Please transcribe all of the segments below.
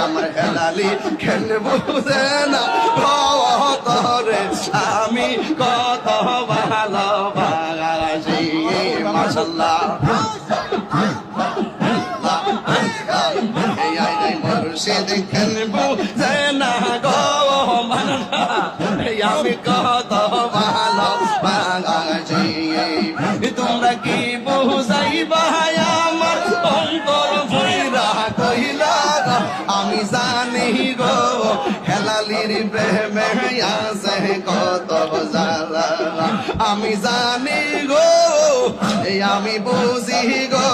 আমার হেলালি কেন বুঝে না তরে আমি কত ভালোবাসি মাশাআল্লাহ মুর্শিদ কেন বুঝে না গো আমি কত ভালোবাসি তোমরা কি বুঝাইবা আমার অন্তর ভৈরা কইলা আমি জানি গো হেলালির প্রেমে আছে কত জ্বালা আমি জানি গো আমি বুঝি গো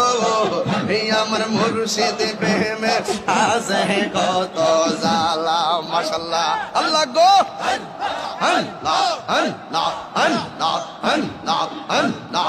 আমার মুর্শিদ প্রেমে আছে কত জ্বালা মাশাআল্লাহ আল্লাহ গো আল্লাহ আল্লাহ আল্লাহ আল্লাহ আল্লাহ